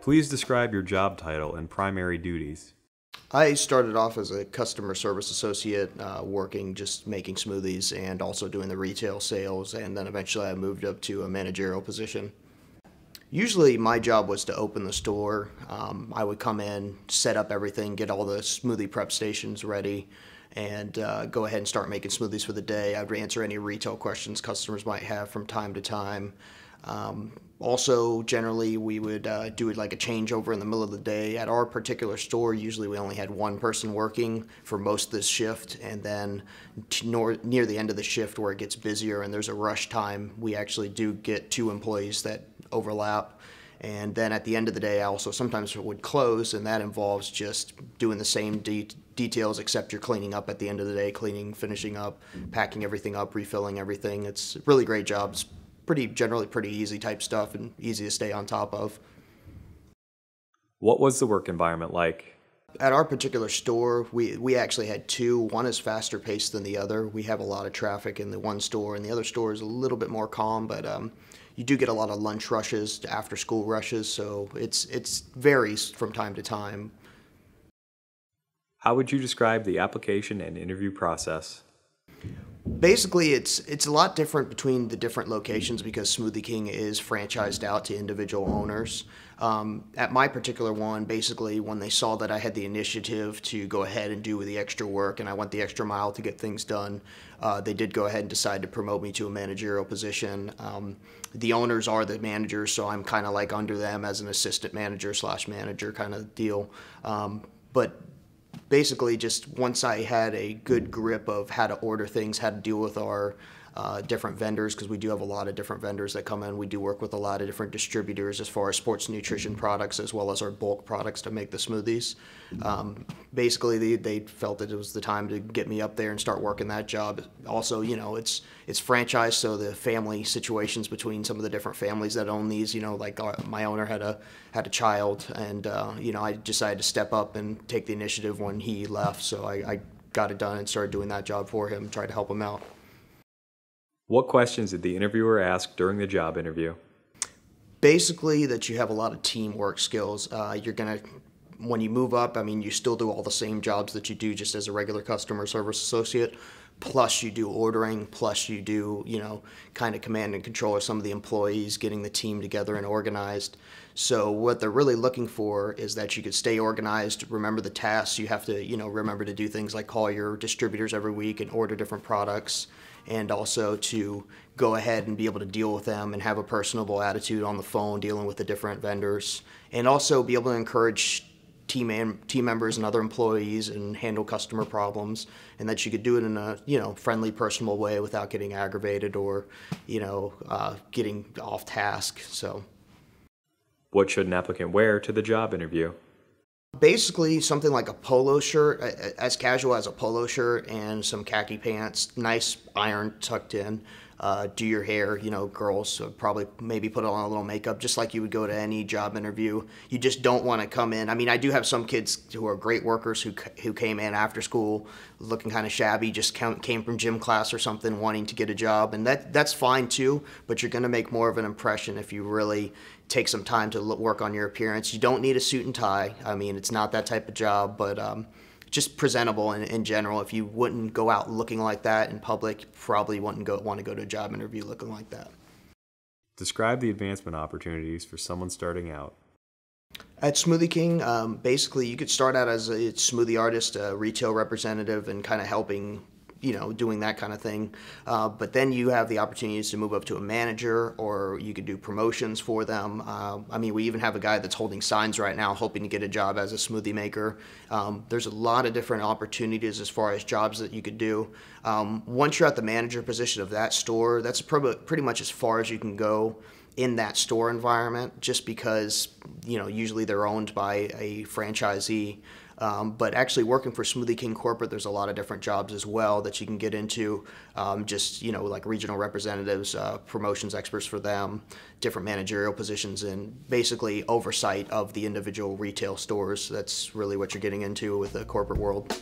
Please describe your job title and primary duties. I started off as a customer service associate, working just making smoothies and also doing the retail sales, and then eventually I moved up to a managerial position. Usually my job was to open the store. I would come in, set up everything, get all the smoothie prep stations ready, and go ahead and start making smoothies for the day. I'd answer any retail questions customers might have from time to time. Also, generally, we would do it like a changeover in the middle of the day. At our particular store, usually we only had one person working for most of this shift, and then near the end of the shift where it gets busier and there's a rush time, we actually do get two employees that overlap. And then at the end of the day, I also sometimes would close, and that involves just doing the same details, except you're cleaning up at the end of the day, cleaning, finishing up, packing everything up, refilling everything. It's a really great job. It's generally pretty easy type stuff and easy to stay on top of. What was the work environment like? At our particular store, we actually had two. One is faster paced than the other. We have a lot of traffic in the one store, and the other store is a little bit more calm, but you do get a lot of lunch rushes, after school rushes, so it's varies from time to time. How would you describe the application and interview process? Basically, it's a lot different between the different locations because Smoothie King is franchised out to individual owners. At my particular one, basically, when they saw that I had the initiative to go ahead and do the extra work and I went the extra mile to get things done, they did go ahead and decide to promote me to a managerial position. The owners are the managers, so I'm kind of like under them as an assistant manager / manager kind of deal. But basically, just once I had a good grip of how to order things, how to deal with our different vendors, because we do have a lot of different vendors that come in. We do work with a lot of different distributors as far as sports nutrition products as well as our bulk products to make the smoothies. Basically, they felt that it was the time to get me up there and start working that job. Also, it's franchised, so the family situations between some of the different families that own these, like my owner had a child, and I decided to step up and take the initiative when he left. So I got it done and started doing that job for him, tried to help him out. What questions did the interviewer ask during the job interview? Basically, that you have a lot of teamwork skills. When you move up, you still do all the same jobs that you do just as a regular customer service associate, plus you do ordering, plus you do, kind of command and control of some of the employees, getting the team together and organized. So what they're really looking for is that you could stay organized, remember the tasks. You have to, remember to do things like call your distributors every week and order different products, and also to go ahead and be able to deal with them and have a personable attitude on the phone dealing with the different vendors, and also be able to encourage team members and other employees and handle customer problems, and that you could do it in a friendly, personable way without getting aggravated or getting off task. So What should an applicant wear to the job interview? basically, something like a polo shirt, as casual as a polo shirt, and some khaki pants, nice iron tucked in. Do your hair, girls, so probably maybe put on a little makeup, just like you would go to any job interview. You just don't want to come in. I do have some kids who are great workers who came in after school looking kind of shabby, just came from gym class or something, wanting to get a job, and that's fine too, but you're going to make more of an impression if you really take some time to work on your appearance. You don't need a suit and tie. It's not that type of job, but just presentable in general. If you wouldn't go out looking like that in public, you probably wouldn't want to go to a job interview looking like that. Describe the advancement opportunities for someone starting out. At Smoothie King, basically you could start out as a smoothie artist, a retail representative, and kind of helping, doing that kind of thing. But then you have the opportunities to move up to a manager, or you could do promotions for them. We even have a guy that's holding signs right now hoping to get a job as a smoothie maker. There's a lot of different opportunities as far as jobs that you could do. Once you're at the manager position of that store, that's pretty much as far as you can go in that store environment, just because, usually they're owned by a franchisee. But actually working for Smoothie King corporate, there's a lot of different jobs as well that you can get into, like regional representatives, promotions experts for them, different managerial positions, and basically oversight of the individual retail stores. That's really what you're getting into with the corporate world.